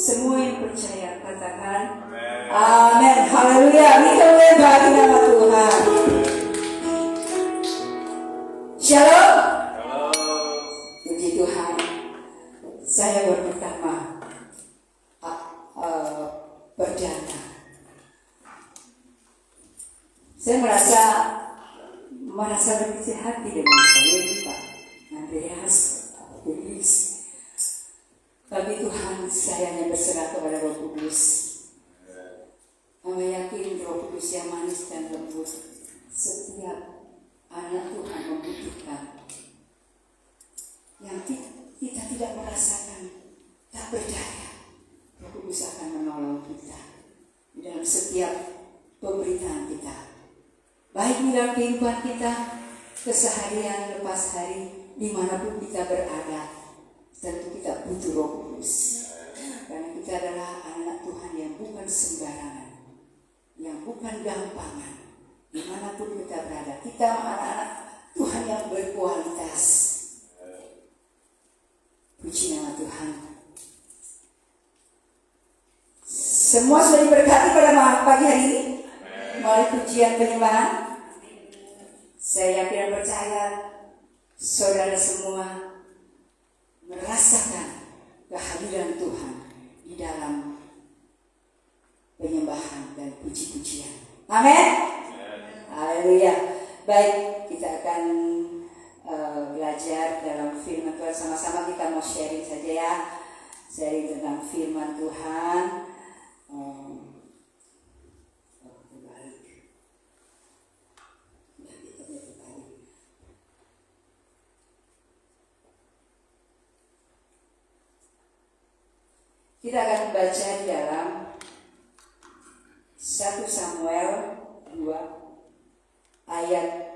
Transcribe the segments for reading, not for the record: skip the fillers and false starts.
Semua yang percaya katakan amin. Haleluya. Kita bagi nama Tuhan. Shalom. Puji Tuhan. Saya baru pertama perdana. Saya merasa berkecil hati dengan kalian Pak Andreas, Felix. Tapi Tuhan sayangnya berserah kepada Roh Kudus. Kami yakin Roh Kudus yang manis dan lembut setiap anak Tuhan membutuhkan. Yang kita tidak merasakan, tak berdaya, Roh Kudus akan menolong kita di dalam setiap pemberitaan kita. Baik di dalam kehidupan kita, keseharian lepas hari, dimanapun kita berada. Tentu kita butuh Roh Kudus, karena kita adalah anak Tuhan yang bukan sembarangan, yang bukan gampangan. Dimanapun kita berada, kita anak-anak Tuhan yang berkualitas. Puji nama Tuhan. Semua sudah diberkati pada pagi hari ini melalui pujian penyembahan. Saya yakin dan percaya saudara semua merasakan kehadiran Tuhan di dalam penyembahan dan puji-pujian. Amin. Haleluya. Baik, kita akan belajar dalam firman Tuhan. Sama-sama kita mau sharing saja ya. Sharing tentang firman Tuhan. Kita akan baca di dalam 1 Samuel 2 ayat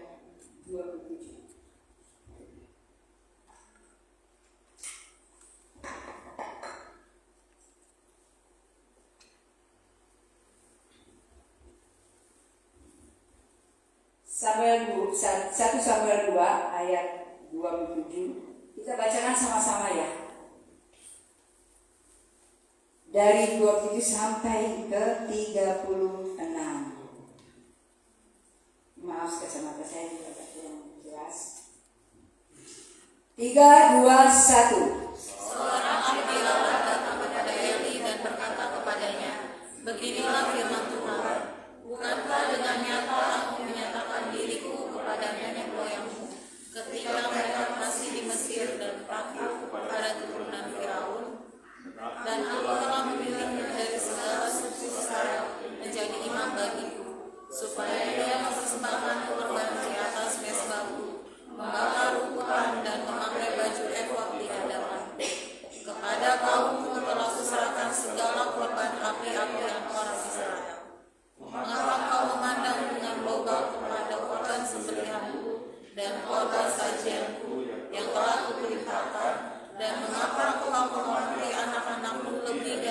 27. Satu Samuel 2 ayat 27. Kita bacakan sama-sama ya. Dari 27 sampai ke 36. Maaf, kacamata saya juga kurang jelas. 3, 2, 1. Seorang Abdilah datang kepada Eli dan berkata kepadanya, beginilah firman Tuhan, bukankah dengan nyata aku menyatakan diriku kepada nenek moyangmu ketika mereka masih di Mesir dan patuh kepada keturunan Firaun? Dan aku telah memilihnya dari segala suku Israel menjadi imam bagiku, supaya dia mempersembahkan korban di atas mezbahku, membakar ukuran dan memakai baju efod di hadapanku. Kepada kaummu telah kuserahkan segala korban api-apian orang Israel. Mengapa kau memandang dengan lobang kepada korban sembelihanku dan korban sajianku yang telah kuperintahkan? Dan mengapa engkau menghormati anak-anakmu lebih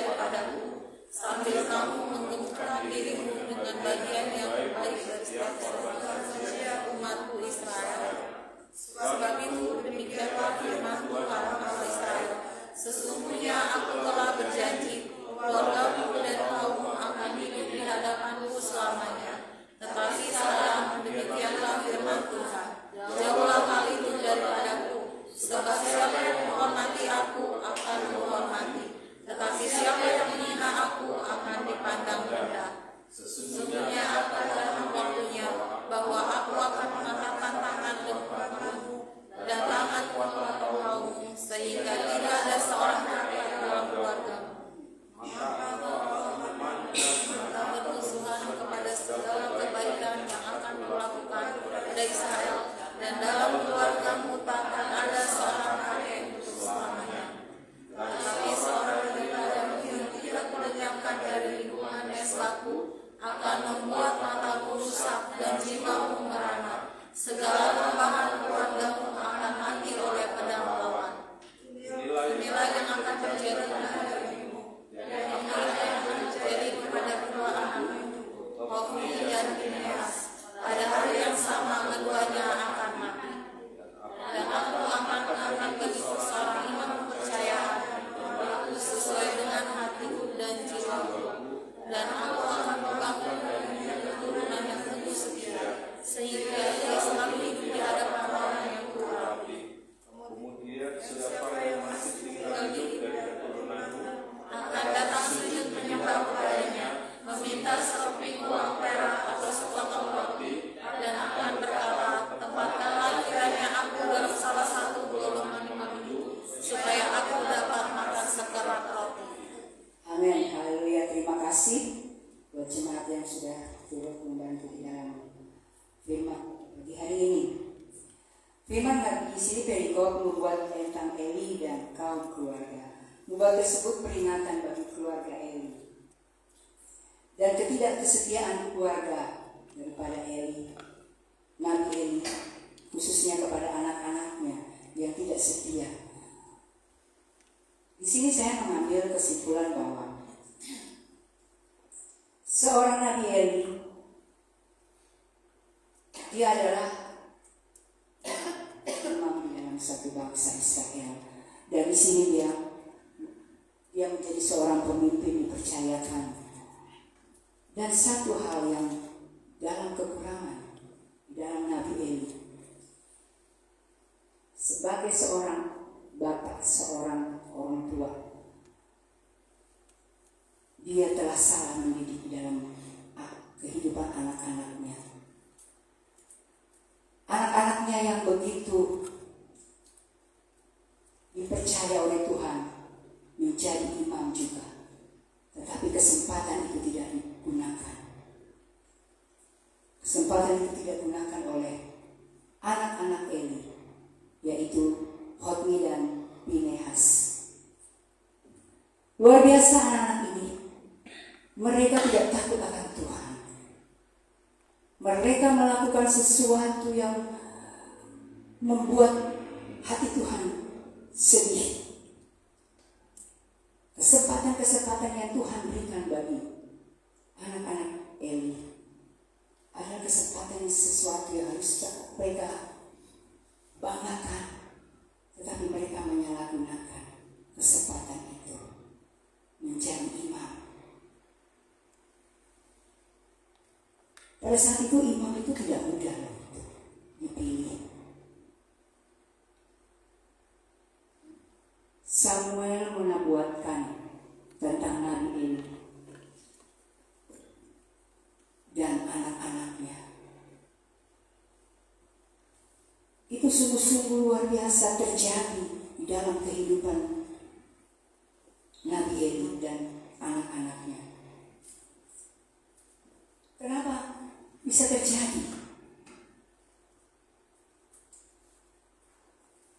siapa yang masih tinggal hidup dari keturunanmu akan datang sujud menyembah kepadanya, meminta sekeping uang perak atau sepotong roti, dan akan berkata, tempatkanlah kiranya aku dalam salah satu golongan imam-Mu, supaya aku dapat makan sekerat roti. Amin. Haleluya. Terima kasih buat jemaat yang sudah turut membantu di dalam firman di hari ini. Firman di sini perikop membuat tentang Eli dan kaum keluarga. Membuat tersebut peringatan bagi keluarga Eli dan ketidakkesetiaan keluarga daripada Eli, Nabi Eli, khususnya kepada anak-anaknya yang tidak setia. Di sini saya mengambil kesimpulan bahwa seorang Nabi Eli, dia adalah imam di dalam satu bangsa Israel. Dari sini dia menjadi seorang pemimpin dipercayakan. Dan satu hal yang dalam kekurangan di dalam Nabi Eli, sebagai seorang bapak, seorang orang tua, dia telah salah mendidik dalam kehidupan anak-anaknya. Anak-anaknya yang begitu dipercaya oleh Tuhan menjadi imam juga, tetapi kesempatan itu tidak digunakan. Kesempatan itu tidak digunakan oleh anak-anak Eli, yaitu Hotni dan Pinehas. Luar biasa anak-anak ini. Mereka tidak takut akan Tuhan. Mereka melakukan sesuatu yang membuat hati Tuhan sedih. Kesempatan-kesempatan yang Tuhan berikan bagi anak-anak Eli adalah kesempatan sesuatu yang harus mereka banggakan, tetapi mereka menyalahgunakan kesempatan itu menjadi imam. Pada saat itu imam itu tidak mudah dipilih. Samuel menubuatkan tentang Nabi Eli dan anak-anaknya. Itu sungguh-sungguh luar biasa terjadi di dalam kehidupan Nabi Eli dan anak-anaknya. Kenapa bisa terjadi?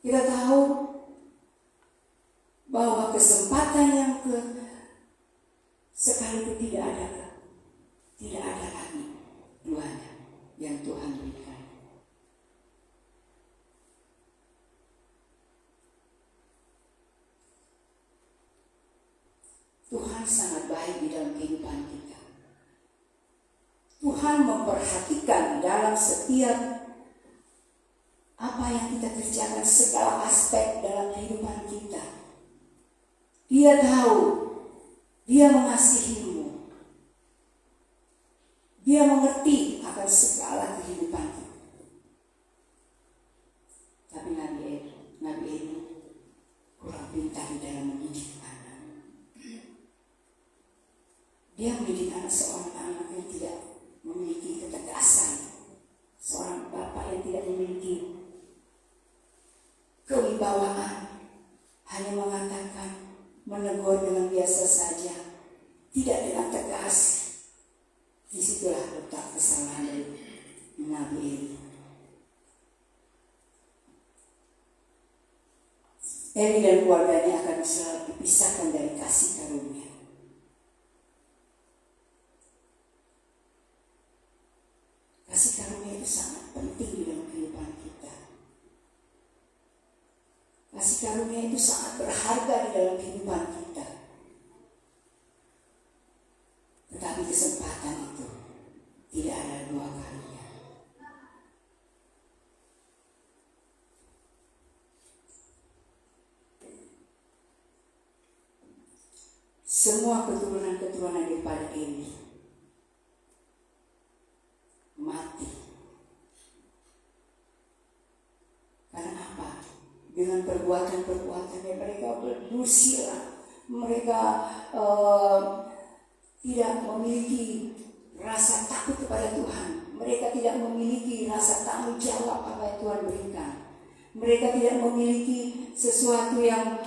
Kita tahu bahwa kesempatan yang sekali itu tidak ada lagi duanya yang Tuhan berikan. Tuhan sangat baik di dalam kehidupan kita. Tuhan memperhatikan dalam setiap apa yang kita kerjakan, segala aspek dalam kehidupan kita. Dia tahu, dia mengasihimu, dia mengerti akan segala kehidupan kita. Tapi Nabi Eli kurang pintar di dalam mendidik anak. Dia mendidik anak seorang anak yang tidak memiliki ketegasan, seorang bapak yang tidak memiliki kewibawaan, hanya mengatakan, menegur dengan biasa saja, tidak dengan tegas. Disitulah letak kesalahan dari Nabi Eli. Eli dan keluarganya akan selalu dipisahkan dari kasih karunia. Kasih karunia itu sangat penting di dalam kehidupan kita. Kasih karunia itu sangat berharga di dalam kehidupan kita. Tetapi kesempatan itu tidak ada dua kalinya. Semua keturunan-keturunan daripada Eli mati. Karena apa? Dengan dengan perbuatan-perbuatannya. Mereka berdusta, mereka tidak memiliki rasa takut kepada Tuhan. Mereka tidak memiliki rasa tanggung jawab apa yang Tuhan berikan. Mereka tidak memiliki sesuatu yang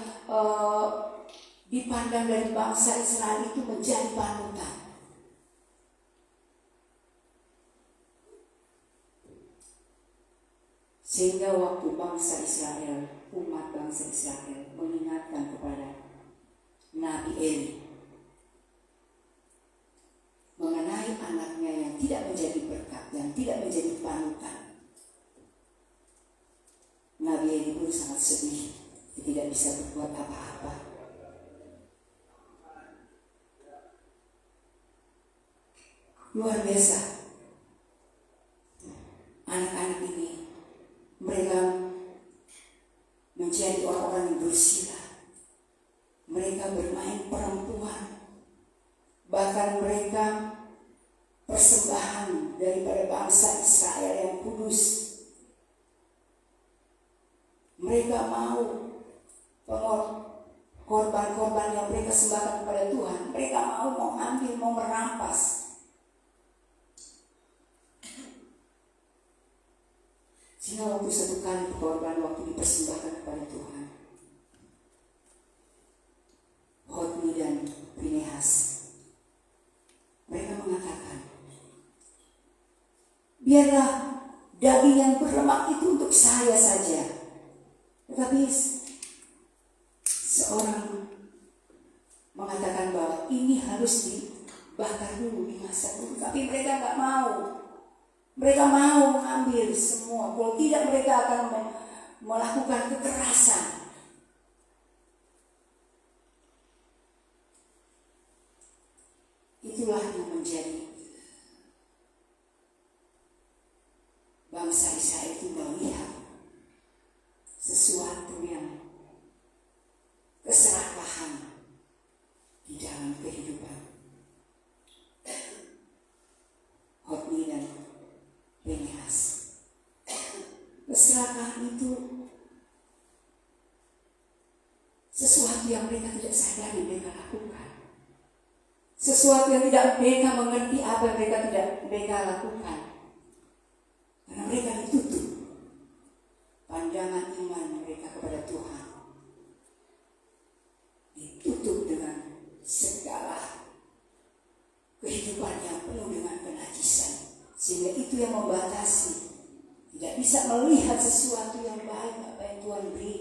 dipandang dari bangsa Israel itu menjadi panutan. Sehingga waktu bangsa Israel, umat bangsa Israel mengingatkan kepada Nabi Eli mengenai anaknya yang tidak menjadi berkat, yang tidak menjadi panutan, Nabi Eli pun sangat sedih, tidak bisa berbuat apa-apa. Luar biasa. Anak-anak ini, mereka menjadi orang-orang yang bersila. Mereka bermain perempuan. Bahkan mereka persembahan daripada bangsa Israel yang kudus. Mereka mau korban-korban yang mereka sembahkan kepada Tuhan. Mereka mau mengambil, mau merampas. Sehingga waktu satu kali korban waktu dipersembahkan kepada Tuhan, Hotni dan Pinehas, mereka mengatakan, biarlah daging yang berlemak itu untuk saya saja. Tetapi seorang mengatakan bahwa ini harus dibakar dulu, dimasak dulu. Tapi mereka nggak mau. Mereka mau mengambil semua. Kalau tidak, mereka akan melakukan kekerasan. Itulah yang menjadi bangsa Israel itu melihat sesuatu yang keserakahan di dalam kehidupan Hotni dan Pinehas. Keserakahan itu sesuatu yang mereka tidak sadari mereka lakukan. Sesuatu yang tidak mereka mengerti apa yang mereka lakukan. Karena mereka ditutup pandangan iman mereka kepada Tuhan. Ditutup dengan segala kehidupan yang penuh dengan kenajisan. Sehingga itu yang membatasi. Tidak bisa melihat sesuatu yang baik apa yang Tuhan beri.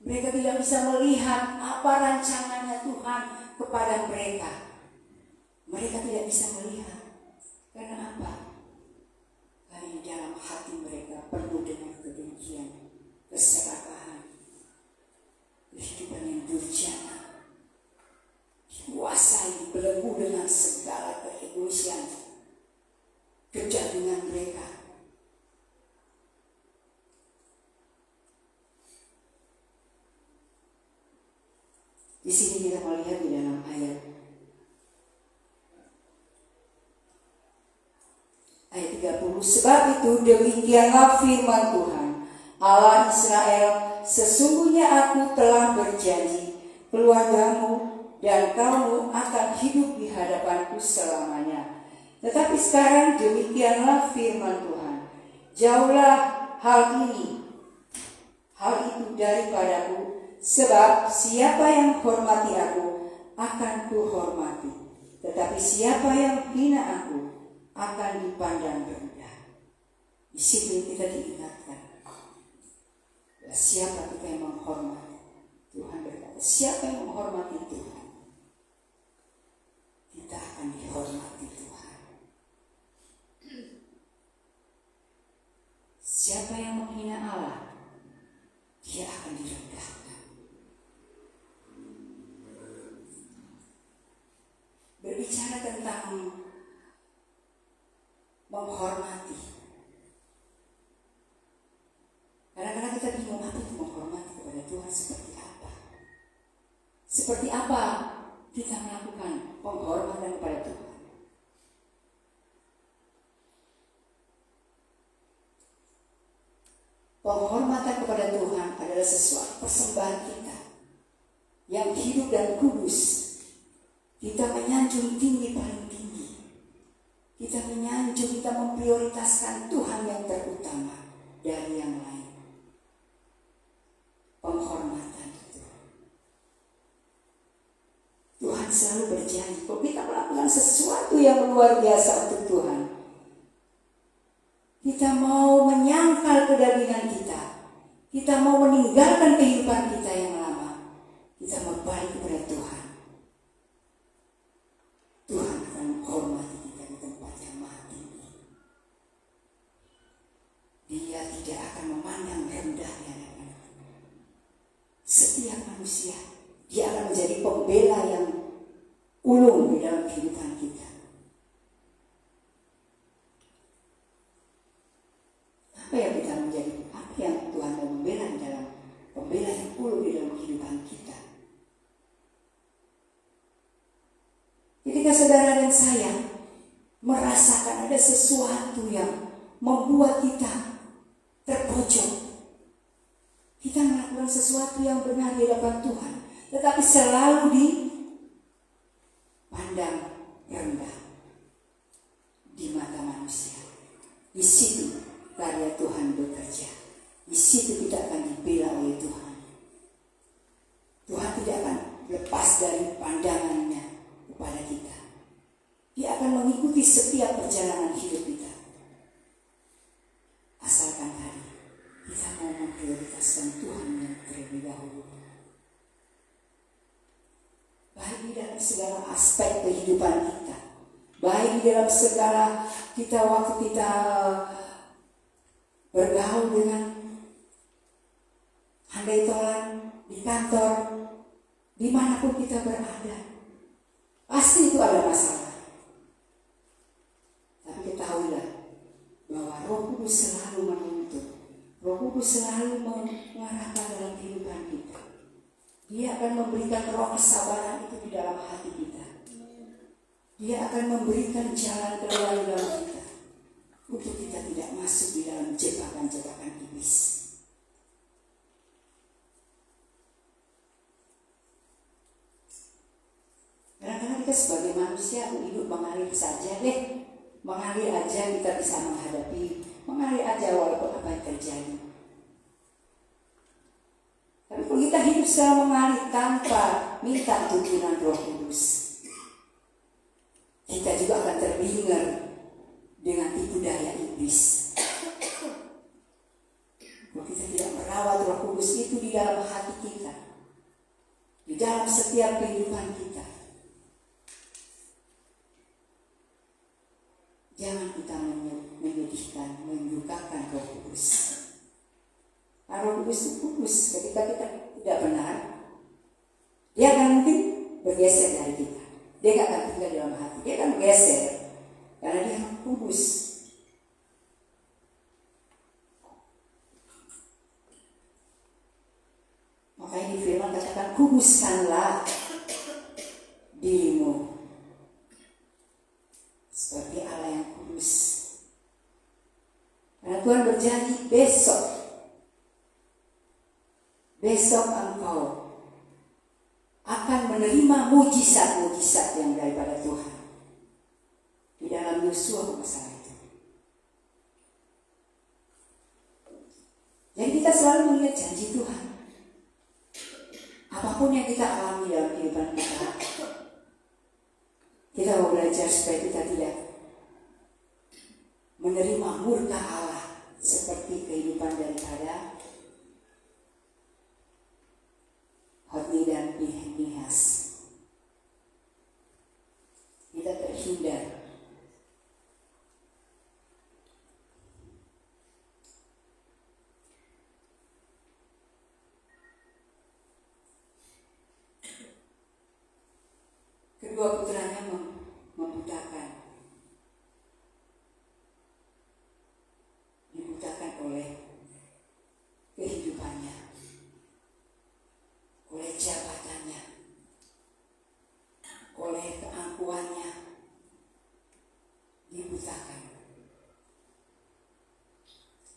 Mereka tidak bisa melihat apa rancangannya Tuhan kepada mereka. Mereka tidak bisa melihat. Karena apa? Karena dalam hati mereka penuh dengan kebencian, keserakahan, kehidupan yang durjana, dikuasai, belenggu dengan segala keegoisan, kejagungan mereka. Di sini kita melihat di dalam ayat 30, sebab itu demikianlah firman Tuhan Allah Israel, sesungguhnya aku telah berjanji keluargamu dan kamu akan hidup di hadapanku selamanya. Tetapi sekarang demikianlah firman Tuhan, jauhlah hal itu daripadaku, sebab siapa yang hormati aku akan kuhormati, tetapi siapa yang hina aku akan dipandang rendah. Di situ kita diingatkan, siapa kita yang menghormati. Tuhan berkata, siapa yang menghormati Tuhan, kita akan dihormati Tuhan. Siapa yang menghina Allah, dia akan direndahkan. Berbicara tentang menghormati, kadang-kadang kita bingung apa itu menghormati kepada Tuhan seperti apa. Seperti apa kita melakukan penghormatan kepada Tuhan. penghormatan kepada Tuhan adalah sesuatu persembahan kita yang hidup dan kudus. Kita menyanjung tinggi paling tinggi. Kita menyanjung, kita memprioritaskan Tuhan yang terutama dari yang lain. Penghormatan itu. Tuhan selalu berjanji, kalau kita melakukan sesuatu yang luar biasa untuk Tuhan, kita mau menyangkal kedagingan kita mau meninggalkan kehidupan kita yang lama, kita berbalik kepada Tuhan. Tuhan akan menghormati kita di tempat yang maha tinggi. Dia tidak akan memandang rendah setiap manusia. Dia akan menjadi pembela yang ulung di dalam kehidupan kita. Apa yang kita menjadi? Apa yang Tuhan mau membela di dalam pembela yang ulung di dalam kehidupan kita? Ketika saudara dan saya merasakan ada sesuatu yang membuat kita terpojok, kita melakukan sesuatu yang benar di hadapan Tuhan, tetapi selalu dipandang rendah di mata manusia. Di situ karya Tuhan bekerja. Di situ kita akan dibela oleh Tuhan. Tuhan tidak akan lepas dari pandangannya kepada kita. Dia akan mengikuti setiap perjalanan hidup kita. Asalkan tadi kita mau memprioritaskan Tuhan yang terlebih dahulu. Baik di dalam segala aspek kehidupan kita. Baik di dalam segala waktu kita bergaul dengan handai tolan, di kantor, dimanapun kita berada. Pasti itu ada masalah. Tapi ketahuilah bahwa Roh Kudus selalu menuntun. Roh Kudus selalu mengarahkan dalam kehidupan kita. Dia akan memberikan roh kesabaran itu di dalam hati kita. Dia akan memberikan jalan keluar di dalam kita, untuk kita tidak masuk di dalam jebakan-jebakan iblis. Kadang-kadang kita sebagai manusia hidup mengalir saja deh. Mengalir aja kita bisa menghadapi. Mengalir aja walaupun apa yang terjadi. Tapi kalau kita hidup secara mengalir tanpa minta tuntunan Roh Kudus, kita juga akan terbingar dengan tipu daya iblis. Kalau kita tidak merawat Roh Kudus itu di dalam hati kita, di dalam setiap kehidupan kita, jangan kita menyedihkan, menyukakan Roh Kudus. Nah, Roh Kudus itu kudus. Ketika kita tidak benar, dia akan mungkin bergeser dari kita. Dia tidak akan tinggal di dalam hati. Dia akan bergeser karena dia kudus. Makanya di firman katakan, kuduskanlah dirimu seperti Allah yang kudus. Karena Tuhan berjanji besok engkau akan menerima mujizat-mujizat yang daripada Tuhan. Di dalam Yosua masalah itu. Jadi kita selalu melihat janji Tuhan. Apapun yang kita alami dalam kehidupan kita mau belajar supaya kita tidak menerima murka Allah seperti kehidupan daripada Hotni dan Pinehas. Kita terhindar. Kedua putranya dibutakan oleh kehidupannya, oleh jabatannya, oleh keangkuhannya, dibutakan.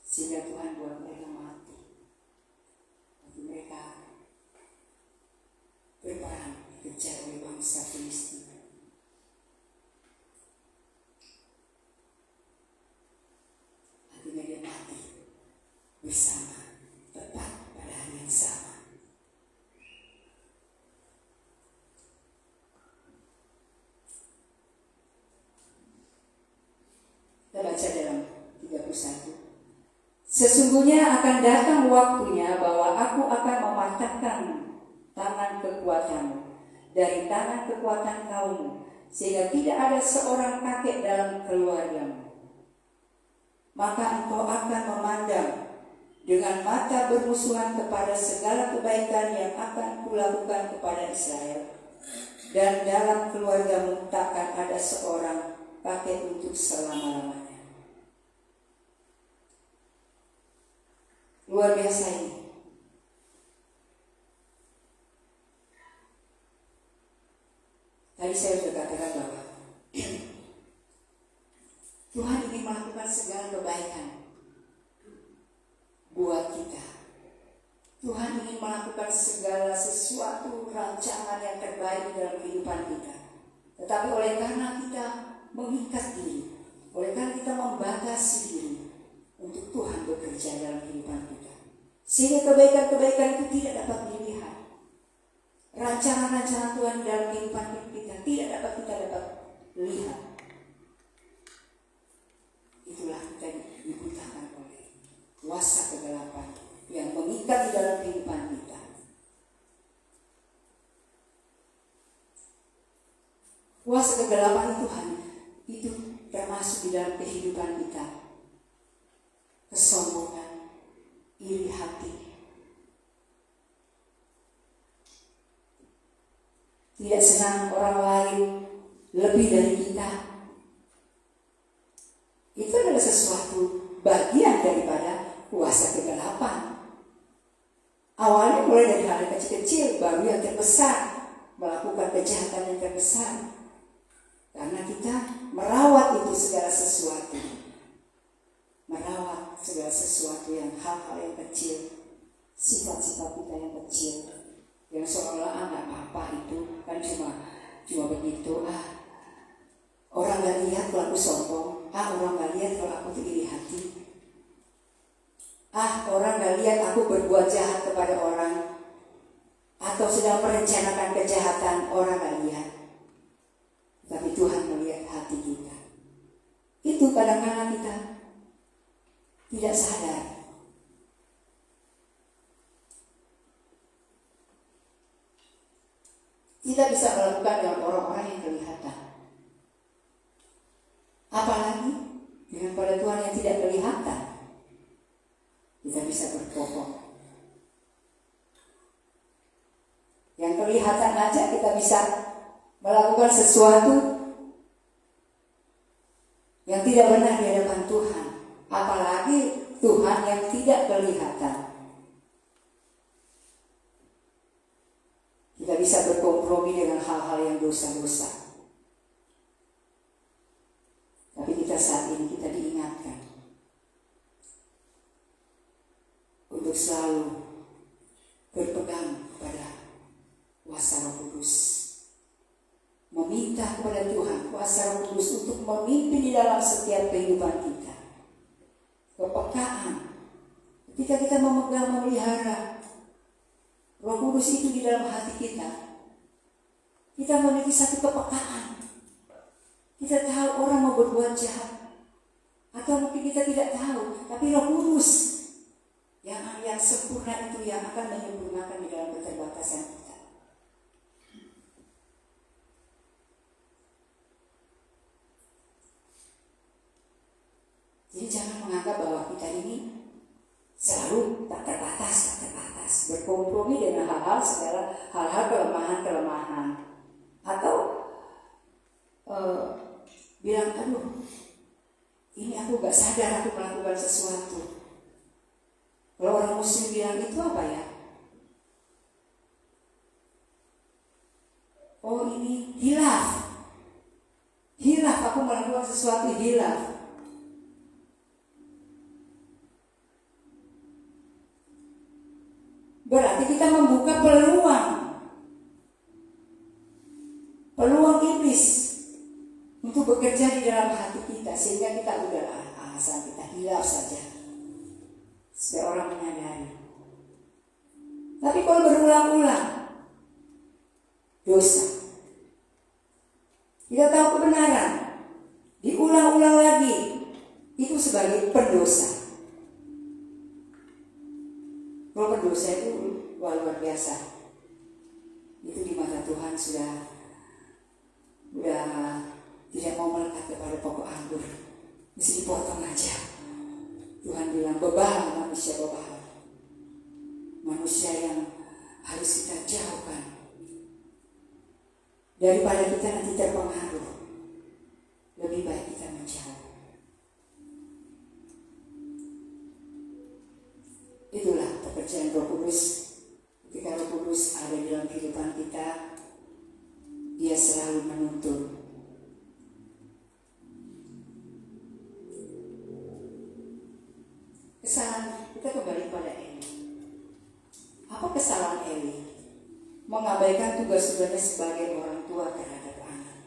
Sehingga Tuhan buat mereka mati. Sesungguhnya akan datang waktunya bahwa aku akan mematahkan tangan kekuatanmu dari tangan kekuatan kaummu, sehingga tidak ada seorang kakek dalam keluargamu. Maka engkau akan memandang dengan mata bermusuhan kepada segala kebaikan yang akan kulakukan kepada Israel, dan dalam keluargamu takkan ada seorang kakek untuk selama-lamanya. Luar biasa ini. Tadi saya sudah katakan bahwa Tuhan ingin melakukan segala kebaikan buat kita. Tuhan ingin melakukan segala sesuatu rancangan yang terbaik dalam kehidupan kita. Tetapi oleh karena kita mengikat diri, oleh karena kita membatasi diri untuk Tuhan bekerja dalam kehidupan kita, sehingga kebaikan-kebaikan itu tidak dapat dilihat. Rancangan-rancangan Tuhan dalam kehidupan kita tidak dapat kita lihat. Itulah kita dibutakan oleh kuasa kegelapan yang mengikat di dalam kehidupan kita. Kuasa kegelapan Tuhan itu termasuk di dalam kehidupan kita. Kesombongan, iri hati, tidak senang orang lain lebih dari kita. Itu adalah sesuatu bagian daripada kuasa kegelapan. Awalnya mulai dari hal yang kecil-kecil, baru yang terbesar, melakukan kejahatan yang terbesar. Karena kita merawat itu segala sesuatu. Merawat segala sesuatu yang hal-hal yang kecil, sifat-sifat kita yang kecil, yang seolah-olah nggak apa-apa itu kan cuma begitu. Orang nggak lihat kalau aku sombong, orang nggak lihat kalau aku tuh iri hati, orang nggak lihat aku berbuat jahat kepada orang atau sedang merencanakan kejahatan, orang nggak lihat. Tapi Tuhan melihat hati kita. Itu kadang-kadang kita tidak sadar. Tidak bisa melakukan dengan orang-orang yang kelihatan. Apalagi dengan pada Tuhan yang tidak kelihatan. Kita bisa berbohong. Yang kelihatan aja kita bisa melakukan sesuatu yang tidak benar di hadapan Tuhan. Apalagi Tuhan yang tidak kelihatan. Kita bisa berkompromi dengan hal-hal yang dosa-dosa. Tapi kita saat ini kita diingatkan untuk selalu berpegang pada kuasa Roh Kudus. Meminta kepada Tuhan kuasa Roh Kudus untuk memimpin di dalam setiap kehidupan kita. Kepekaan. Ketika kita memegang, memelihara Roh Kudus itu di dalam hati kita, kita memiliki satu kepekaan. Kita tahu orang mau berbuat jahat, atau mungkin kita tidak tahu, tapi Roh Kudus yang sempurna itu yang akan menyempurnakan di dalam keterbatasan kita. Jadi jangan menganggap bahwa kita ini selalu tak terbatas, berkompromi dengan hal-hal, segala hal-hal kelemahan-kelemahan, atau bilang, aduh, ini aku gak sadar aku melakukan sesuatu. Kalau orang Muslim bilang itu apa ya? Oh, ini hilaf, aku melakukan sesuatu hilaf. Berarti kita membuka peluang iblis untuk bekerja di dalam hati kita, sehingga kita udahlah alasan kita hilaf saja supaya orang menyadari. Tapi kalau berulang-ulang dosa, kita tahu kebenaran, diulang-ulang lagi, itu sebagai pendosa. Wah, luar biasa. Itu di mata Tuhan sudah tidak mau melekat kepada pokok anggur, mesti dipotong aja. Tuhan bilang bebal manusia, bebal manusia yang harus kita jauhkan daripada kita nanti terpengaruh. Lebih baik kita menjauh. Itulah pekerjaan Roh Kudus. Ketika Roh Kudus ada di dalam kehidupan kita, Dia selalu menuntun. Kesalahan kita kembali pada Eli. Apa kesalahan Eli? Mengabaikan tugas-tugasnya sebagai orang tua terhadap anak.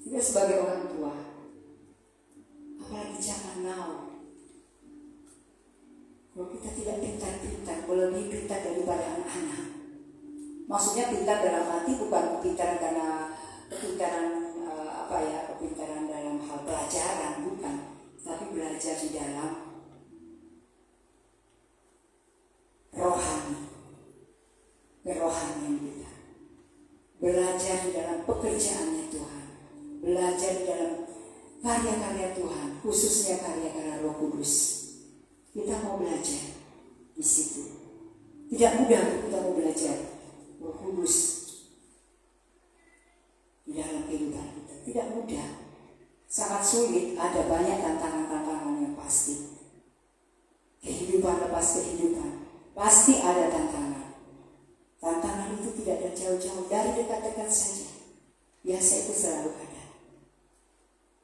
Dia sebagai orang tua, apalagi zaman now. Kalau kita tidak pintar-pintar, lebih pintar daripada anak-anak. Maksudnya pintar dalam arti bukan pintar karena kepintaran dalam hal pelajaran, bukan. Tapi belajar di dalam rohani, kerohanian kita. Belajar di dalam pekerjaannya Tuhan. Belajar di dalam karya-karya Tuhan, khususnya karya-karya Roh Kudus. Kita mau belajar di situ. Tidak mudah kita mau belajar Roh Kudus di dalam kehidupan kita. Tidak mudah. Sangat sulit, ada banyak tantangan-tantangan yang pasti. Kehidupan lepas kehidupan, pasti ada tantangan. Tantangan itu tidak ada jauh-jauh, dari dekat-dekat saja. Biasa itu selalu ada.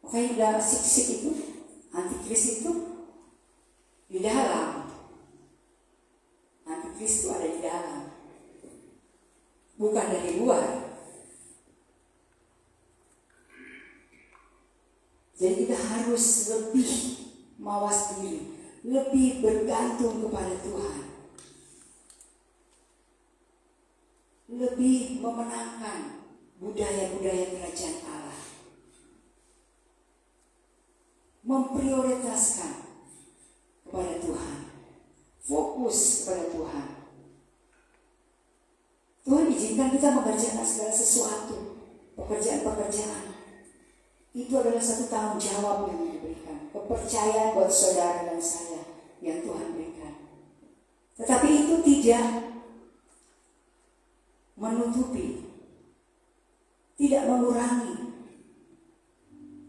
Makanya dalam sik-sik itu, antikris itu di dalam. Antikris itu ada di dalam, bukan dari luar. Jadi kita harus lebih mawas diri, lebih bergantung kepada Tuhan, lebih memenangkan budaya-budaya kerajaan Allah, memprioritaskan kepada Tuhan, fokus kepada Tuhan. Tuhan izinkan kita mengerjakan segala sesuatu, pekerjaan-pekerjaan. Itu adalah satu tanggung jawab yang diberikan, kepercayaan buat saudara dan saya yang Tuhan berikan. Tetapi itu tidak menutupi, tidak mengurangi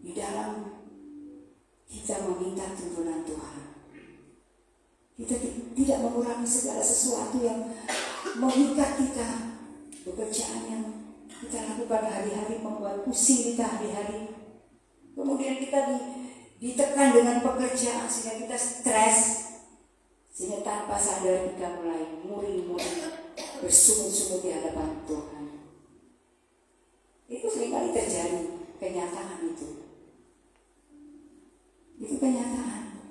di dalam kita meminta tuntunan Tuhan. Kita tidak mengurangi segala sesuatu yang mengikat kita, pekerjaan yang kita lakukan hari-hari membuat pusing kita hari-hari. Kemudian kita ditekan dengan pekerjaan sehingga kita stres, sehingga tanpa sadar kita mulai muring-muring, bersungut-sungut di hadapan Tuhan. Itu seringkali terjadi, kenyataan itu. Itu kenyataan.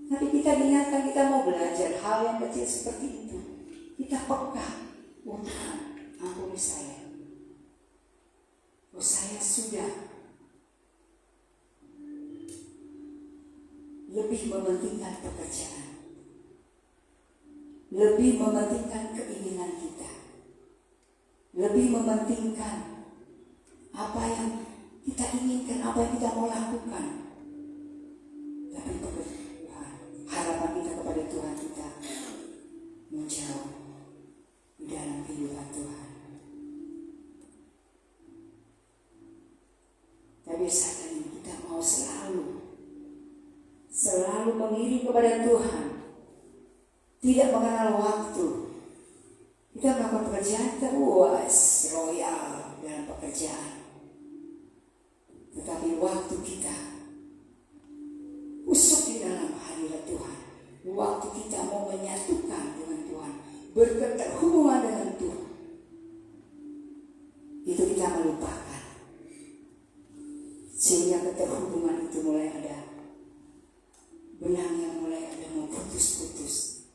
Tapi kita diingatkan, kita mau belajar hal yang kecil seperti itu. Kita peka, oh Tuhan, ampuni saya. Oh saya sudah lebih mementingkan pekerjaan, lebih mementingkan keinginan kita, lebih mementingkan apa yang kita inginkan, apa yang kita mau lakukan. Tapi Tuhan, harapan kita kepada Tuhan, kita menjauh di dalam kehidupan Tuhan. Tapi saat ini kita mau selalu mengiring kepada Tuhan, tidak mengenal waktu. Kita melakukan pekerjaan, kita royal dalam pekerjaan. Tetapi waktu kita usuk di dalam hadirat Tuhan, waktu kita mau menyatukan dengan Tuhan, berketerhubungan dengan Tuhan, itu kita melupakan. Sehingga keterhubungan itu mulai ada benang yang mulai ada mau putus-putus.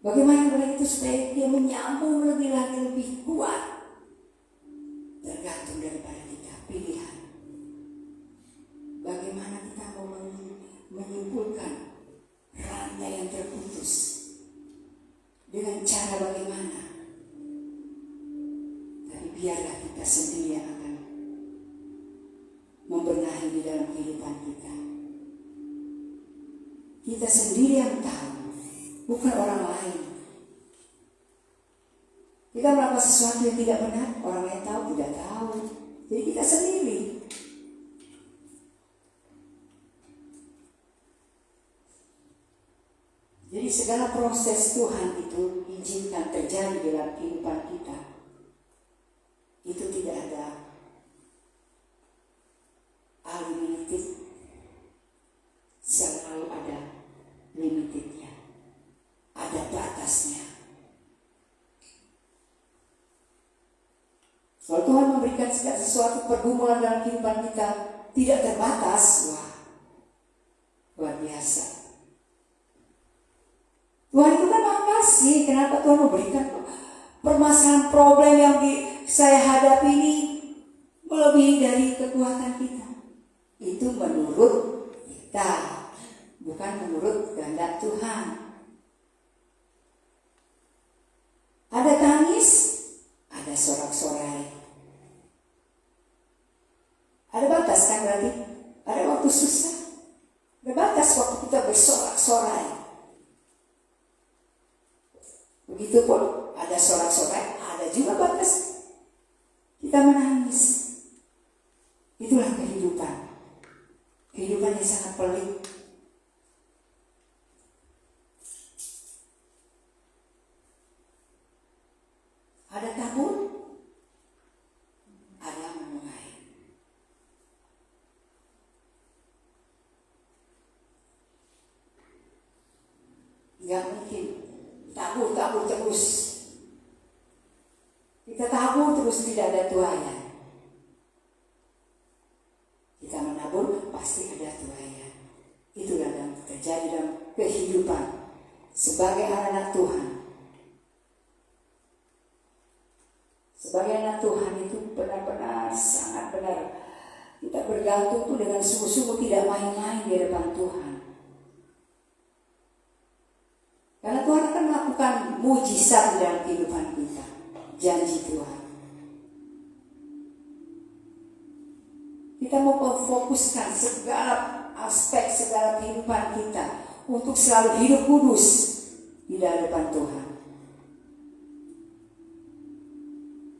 Bagaimana benang itu supaya dia menyambung lebih lagi, lebih kuat? Tergantung daripada kita, pilihan. Bagaimana kita mau menyimpulkan mengumpulkan rantai yang terputus. Dengan cara bagaimana? Tapi biarlah kita sendiri yang akan membenahi di dalam kehidupan kita. Kita sendiri yang tahu, bukan orang lain. Kita melakukan sesuatu yang tidak benar, orang lain tahu, tidak tahu. Jadi kita sendiri. Jadi segala proses Tuhan itu izinkan terjadi dalam kehidupan kita. Itu tidak ada unlimited, selalu ada limitednya, ada batasnya. Kalau Tuhan memberikan segala sesuatu pergumulan dalam kehidupan kita tidak terbatas, wah, luar biasa. Tuhan itu kan Maha Kasih. Kenapa Tuhan memberikan permasalahan problem yang saya hadapi ini melebihi dari kekuatan kita? Itu menurut kita, bukan menurut kehendak Tuhan. Ada tangis, ada sorak-sorai. Ada batas kan berarti? Ada waktu susah, ada batas waktu kita bersorak-sorai. Begitupun ada sorak-sorai, ada juga batas kita menangis. Itulah kehidupan. Kehidupan yang sangat pelik. Ada tabur, ada menuai. Gak mungkin tabur terus. Kita tabur terus tidak ada tuaian. Kita menabur pasti ada tuaian. Itulah yang terjadi dalam kehidupan sebagai anak Tuhan. Sebagai anak Tuhan itu benar-benar sangat benar. Kita bergantung tuh dengan sungguh-sungguh, tidak main-main di depan Tuhan. Karena Tuhan akan melakukan mujizat di dalam kehidupan kita. Janji Tuhan. Kita mau memfokuskan segala aspek, segala kehidupan kita untuk selalu hidup kudus di hadapan Tuhan.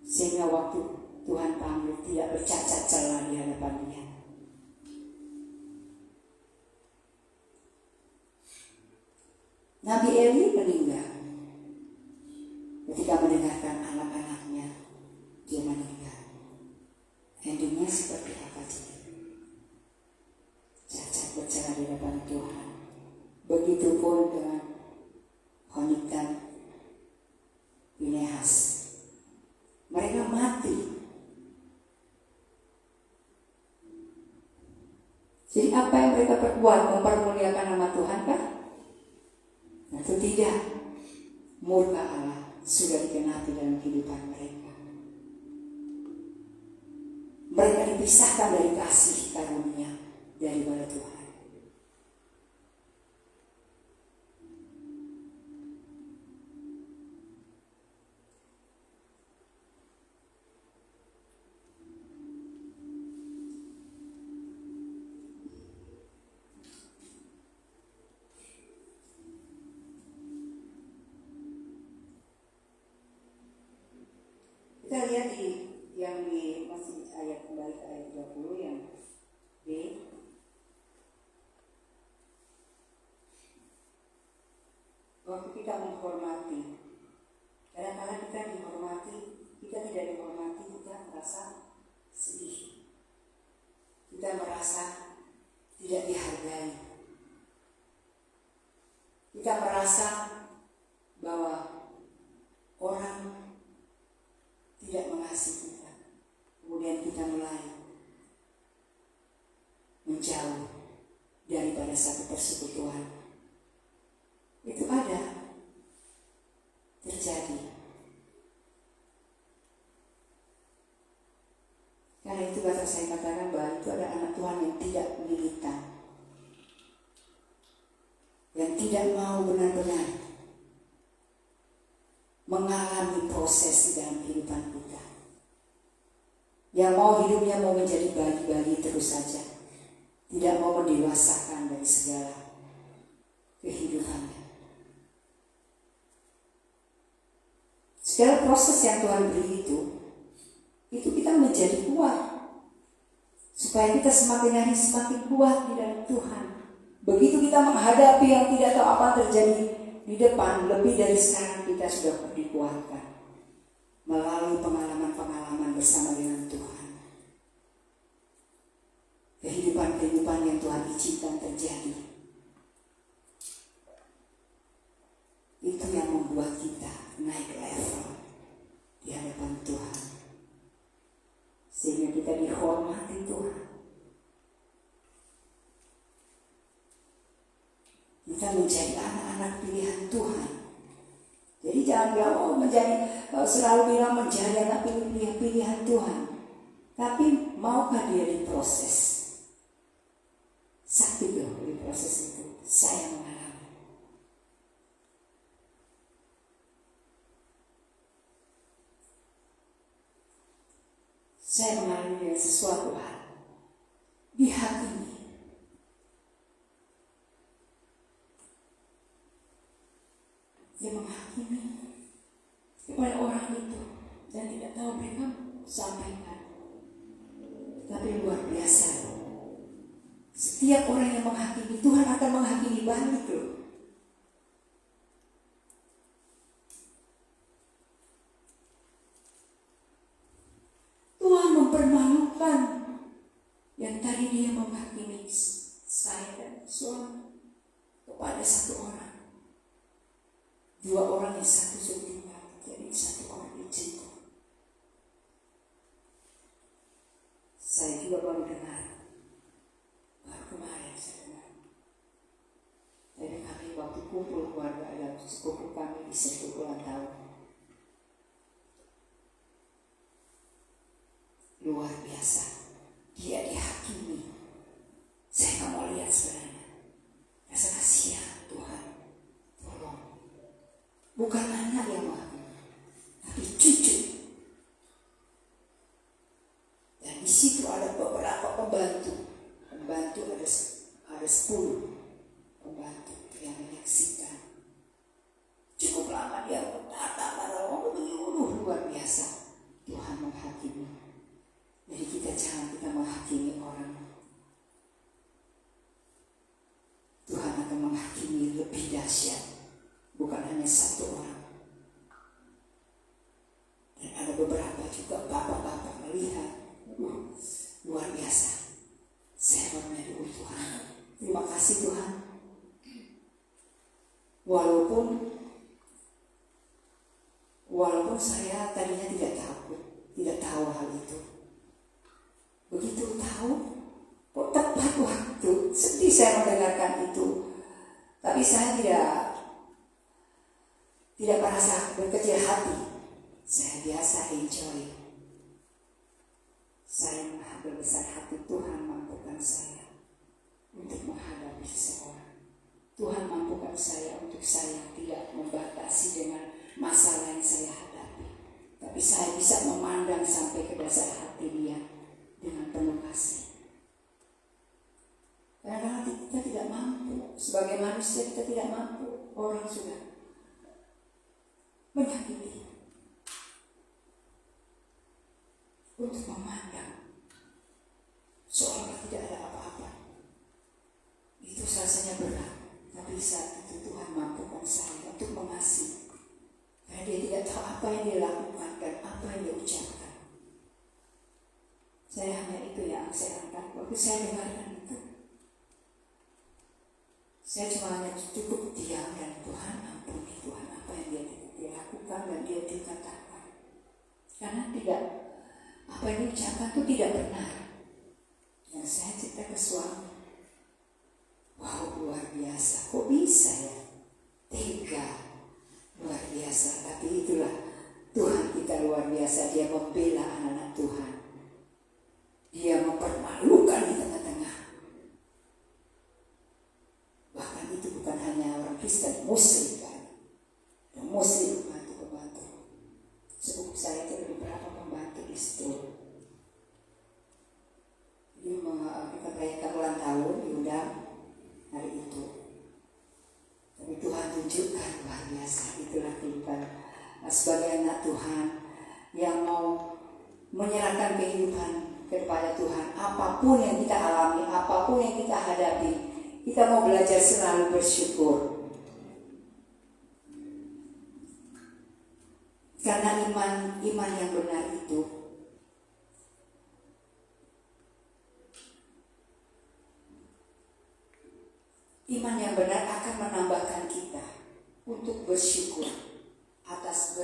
Sehingga waktu Tuhan panggil tidak bercacat celah di hadapan Dia. Nabi Eli meninggal. Ketika mendengarkan anak-anaknya, dia meninggal. Endingnya seperti apa sih? Cacat bercelah di hadapan Tuhan. Begitupun dengan Honi dan Pinehas. Mereka mati. Jadi apa yang mereka perbuat? Mempermuliakan nama Tuhan kah? Tentu tidak. Murka Allah sudah dikenapi dalam kehidupan mereka. Mereka dipisahkan dari kasih karunia daripada Tuhan. Kita lihat di masih ayat kembali ke ayat 20 yang B. Waktu kita menghormati, kadang-kadang kita dihormati, kita tidak dihormati, kita merasa sedih. Kita merasa tidak dihargai. Kita merasa bahwa orang tidak mengasihi kita. Kemudian kita mulai menjauh daripada satu persekutuan. Itu ada terjadi. Karena itu kata saya katakan bahwa itu ada anak Tuhan yang tidak militan. yang tidak mau benar-benar mengalami proses di dalam kehidupan kita, yang mau hidupnya mau menjadi bayi-bayi terus saja, tidak mau mendewasakan dari segala kehidupannya. Segala proses yang Tuhan beri itu kita menjadi kuat, supaya kita semakin hari semakin kuat di dalam Tuhan. Begitu kita menghadapi yang tidak tahu apa terjadi di depan, lebih dari sekarang kita sudah dikuatkan melalui pengalaman-pengalaman bersama dengan Tuhan. Kehidupan-kehidupan yang Tuhan izinkan terjadi, itu yang membuat kita naik level di hadapan Tuhan, sehingga kita dihormati Tuhan. Kita menjadi anak-anak pilihan Tuhan. Jadi jangan bilang selalu bilang menjadi anak pilihan Tuhan, tapi maukah dia diproses? Sakti dong di proses itu. Saya mengalami. Saya mengalami dengan sesuatu hal di hati ini. Dia menghakimi kepada orang itu dan tidak tahu mereka sampaikan. Tapi luar biasa. Setiap orang yang menghakimi, Tuhan akan menghakimi balik loh. Tuhan mempermalukan yang tadi dia menghakimi saya dan suami kepada satu orang. Dua orang yang satu sudah tinggal, jadi satu orang dicinta. Saya juga baru dengar. Baru kemarin saya dengar. Jadi kami waktu kumpul keluarga, ada sepupu kami di Sentul ulang tahun. Luar biasa. Dia dihakimi. Saya nggak mau lihat sebenarnya. Rasa kasihan Tuhan. Tolong. Bukan anak yang menghakimi, tapi cucu. Dan di situ ada beberapa pembantu. Pembantu ada 10 pembantu yang menyaksikan. Cukup lama dia berkata, menyuruh luar biasa. Tuhan menghakimi. Jadi jangan kita menghakimi orang. Tuhan akan menghakimi lebih dahsyat. Bukan hanya satu orang. Dan ada beberapa juga bapak-bapak melihat. Luar biasa. Saya bermedu Tuhan. Terima kasih Tuhan. Walaupun saya tadinya tidak tahu hal itu. Begitu tahu, kok tepat waktu. Sedih saya mendengarkan itu. Tapi saya tidak merasa berkecil hati. Saya biasa enjoy. Saya berbesar hati. Tuhan mampukan saya untuk menghadapi seseorang. Tuhan mampukan saya untuk saya tidak membatasi dengan masalah yang saya hadapi. Tapi saya bisa memandang sampai ke dasar hati dia dengan penuh kasih. Kadang-kadang kita tidak mampu. Sebagai manusia kita tidak mampu. Orang sudah menyakiti untuk memandang seolah tidak ada apa-apa. Itu rasanya berat. Tapi saat itu Tuhan mampukan saya untuk mengasihi. Karena dia tidak tahu apa yang dia lakukan dan apa yang dia ucapkan. Saya hanya itu yang saya angkat. Waktu saya dengarkan itu, saya cuma hanya cukup diam dan Tuhan ampuni Tuhan apa yang dia lakukan dan dia dikatakan. Karena tidak apa yang diucapkan itu tidak benar. Dan saya cerita ke suami. Wow, luar biasa. Kok bisa ya? Tega. Luar biasa. Tapi itulah Tuhan kita luar biasa. Dia membela anak-anak Tuhan. Dia mempermalukan di tengah-tengah. Bahkan itu bukan bukan hanya orang Kristen, Muslim kan. Dan Muslim pembantu. Sepupu saya itu ada beberapa pembantu di situ. Jadi kita merayakan ulang tahun diundang hari itu. Tapi Tuhan tunjukkan luar biasa, itulah kehidupan sebagai anak Tuhan yang mau menyerahkan kehidupan kepada Tuhan. Apapun yang kita alami, apapun yang kita hadapi, kita mau belajar selalu bersyukur. Karena iman yang benar itu akan menambahkan kita untuk bersyukur atas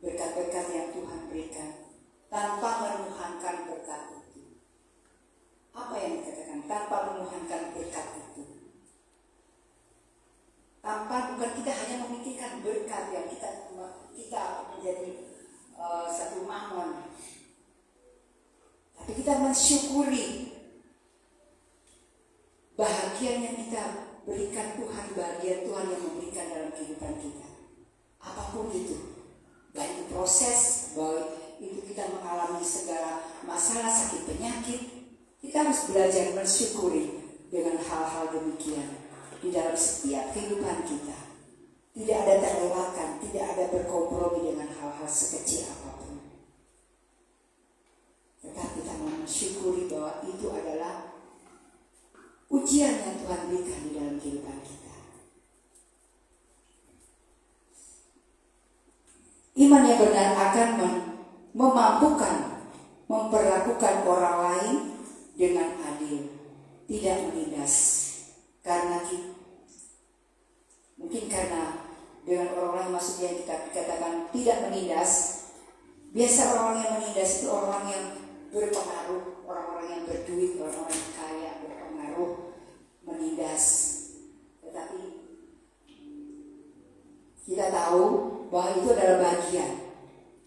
berkat-berkat yang Tuhan berikan tanpa menuhankan berkat itu. Apa yang dikatakan tanpa menuhankan berkat itu? Bukan kita hanya memikirkan berkat yang kita menjadi satu mamon, tapi kita mensyukuri bahagia yang kita berikan Tuhan, bahagia Tuhan yang memberikan dalam kehidupan kita. Apapun itu, baik itu proses, baik itu kita mengalami segala masalah, sakit, penyakit, kita harus belajar bersyukuri dengan hal-hal demikian di dalam setiap kehidupan kita. Tidak ada terlewatkan, tidak ada berkompromi dengan hal-hal sekecil apapun. Tetapi kita mensyukuri bahwa itu adalah ujian yang Tuhan berikan di dalam kehidupan kita. Iman yang benar akan memampukan memperlakukan orang lain dengan adil, tidak menindas. Karena dengan orang lain maksudnya kita katakan tidak menindas. Biasa orang yang menindas itu orang yang berpengaruh, orang-orang yang berduit, orang-orang yang kaya berpengaruh menindas. Tetapi kita tahu bahwa itu adalah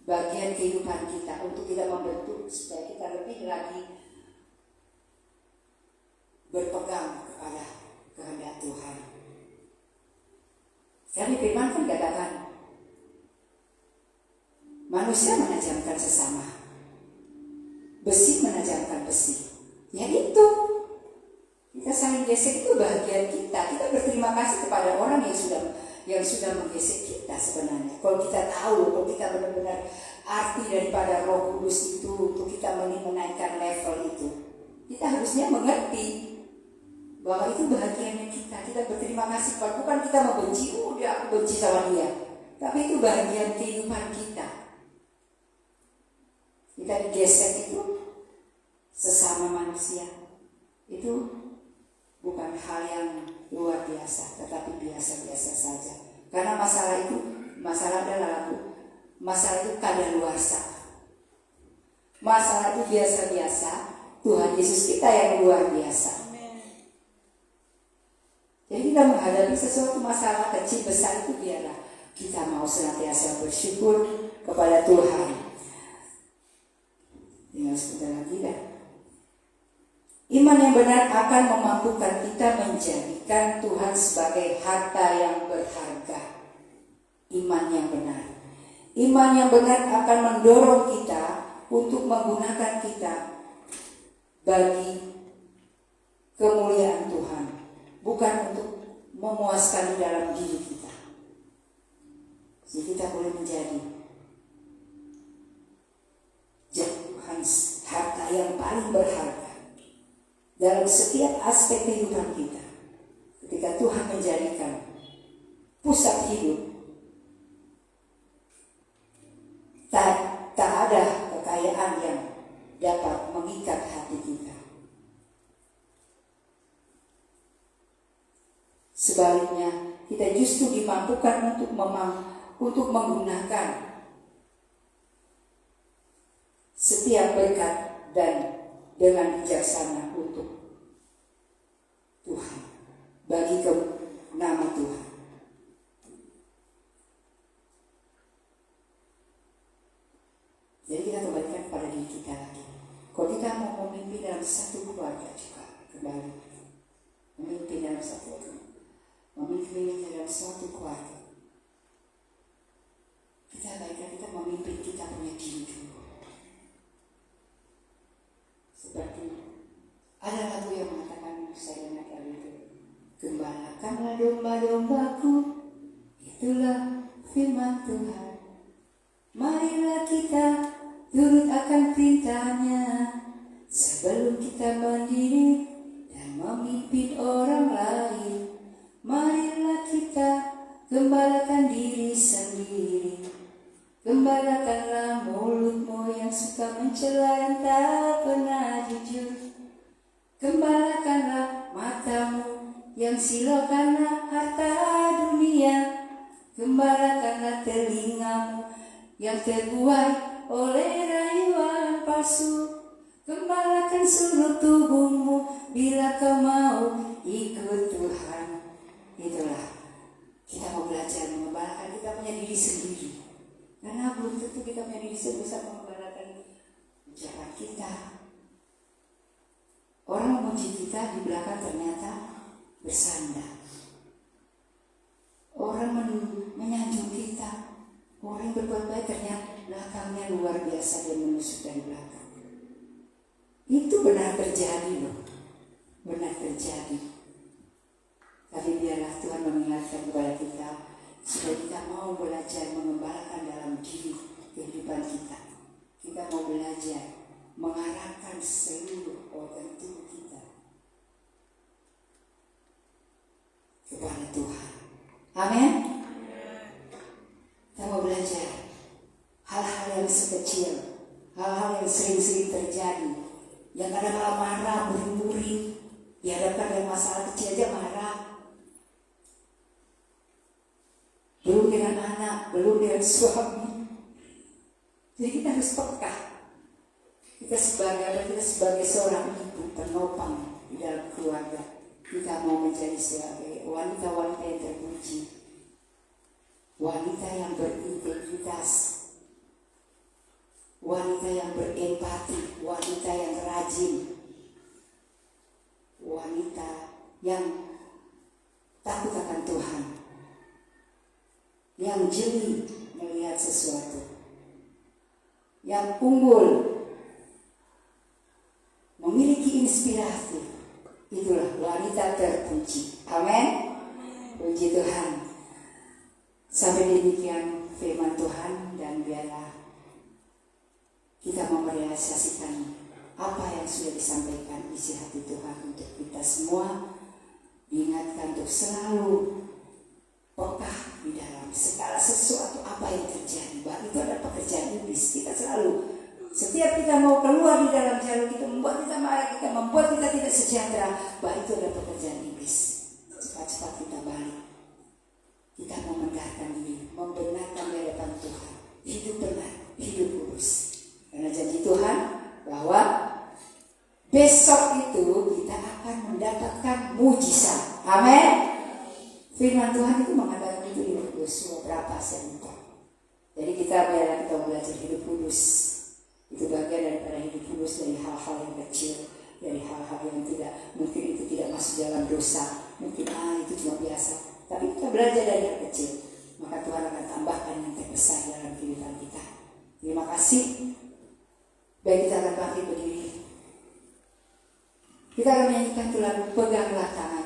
bagian kehidupan kita untuk kita membentuk supaya kita lebih lagi berpegang kepada kehendak Tuhan. Kami firman kan katakan manusia menajamkan sesama, besi menajamkan besi. Ya itu, kita saling gesek, itu bagian kita. Kita berterima kasih kepada orang yang sudah menggesek kita sebenarnya. Kalau kita tahu, kalau kita benar-benar arti daripada Roh Kudus itu untuk kita menaikkan level itu, kita harusnya mengerti bahwa itu bahagiannya kita. Kita berterima kasih, bukan kita membenci, udah aku benci sama dia, tapi itu bahagian kehidupan kita. Kita digesek itu sesama manusia, itu bukan hal yang luar biasa, tetapi biasa-biasa saja. Karena masalah itu kadaluarsa. Masalah itu biasa-biasa. Tuhan Yesus kita yang luar biasa. Jadi kita menghadapi sesuatu masalah kecil besar itu biarlah kita mau senantiasa bersyukur kepada Tuhan. Tinggal sebentar lagi dah. Iman yang benar akan memampukan kita menjadikan Tuhan sebagai harta yang berharga. Iman yang benar. Iman yang benar akan mendorong kita untuk menggunakan kita bagi kemuliaan Tuhan, bukan untuk memuaskan di dalam diri kita. Jadi kita boleh menjadi Tuhan harta yang paling berharga dalam setiap aspek kehidupan kita. Ketika Tuhan menjadikan pusat hidup, tak ada kekayaan yang dapat mengikat hati kita. Sebaliknya, kita justru dimampukan untuk menggunakan setiap berkat dan dengan bijaksana untuk Tuhan, bagi nama Tuhan. Jadi kita kembalikan kepada diri kita lagi. Kalau kita mau memimpin dalam satu keluarga juga kembali, memimpin dalam dulunya dalam suatu keluarga. Kita baiknya kita memimpin kita punya diri dulu. Seperti ada lagu yang mengatakan, saya dengar itu, gembalakanlah domba-dombaku, itulah firman Tuhan. Marilah kita turut akan perintahnya, sebelum kita mandiri dan memimpin orang lain. Marilah kita gembalakan diri sendiri. Gembalakanlah mulutmu yang suka mencela dan tak pernah jujur. Gembalakanlah matamu yang silau karena harta dunia. Gembalakanlah telingamu yang terbuai oleh rayuan palsu. Gembalakan seluruh tubuhmu bila kau mau ikut Tuhan. Itulah, kita mau belajar mengembalakan kita punya diri sendiri. Karena belum tentu kita punya diri sendiri bisa mengembalakan ucapan kita. Orang memuji kita di belakang ternyata bersandar. Orang menyanjung kita. Orang berbuat baik ternyata belakangnya luar biasa dan menusuk dari belakang. Itu benar terjadi loh. Benar terjadi. Tapi biarlah Tuhan mengingatkan kepada kita supaya kita mau belajar mengembalakan dalam diri kehidupan kita. Kita mau belajar mengarahkan seluruh organ tubuh kita kepada Tuhan. Amin. Kita mau belajar hal-hal yang sekecil, hal-hal yang sering-sering terjadi, yang kadang malah marah, buring-buring, dihadapkan dengan masalah kecil aja marah. Belum dengan anak, belum dengan suami. Jadi kita harus peka. Kita sebagai seorang ibu penopang di dalam keluarga. Kita mau menjadi sebagai wanita-wanita yang terpuji, wanita yang berintegritas, wanita yang berempati, wanita yang rajin, wanita yang takut akan Tuhan, yang jeli melihat sesuatu, yang unggul, memiliki inspirasi. Itulah wanita terpuji. Amin. Puji Tuhan. Sampai demikian firman Tuhan, dan biarlah kita merealisasikan apa yang sudah disampaikan isi hati Tuhan untuk kita semua. Diingatkan untuk selalu peka di dalam segala sesuatu apa yang terjadi. Bahwa itu ada pekerjaan iblis. Kita selalu, setiap kita mau keluar di dalam jalur kita membuat kita marah, kita membuat kita tidak sejahtera, bahwa itu ada pekerjaan iblis. Cepat-cepat kita balik. Kita membenarkan diri, membenarkan di hadapan Tuhan. Hidup benar, hidup kudus. Karena janji Tuhan bahwa besok itu kita akan mendapatkan mujizat. Amin. Firman Tuhan itu mengatakan itu di Yosua berapa saya lupa. Jadi kita biarlah kita belajar hidup kudus. Itu bagian daripada hidup kudus, dari hal-hal yang kecil, dari hal-hal yang tidak, mungkin itu tidak masuk dalam dosa, mungkin itu cuma biasa. Tapi kita belajar dari yang kecil, maka Tuhan akan tambahkan yang terbesar dalam kehidupan kita. Terima kasih. Baik, kita akan bangkit berdiri. Kita akan menyanyikan lagu Peganglah Tangan.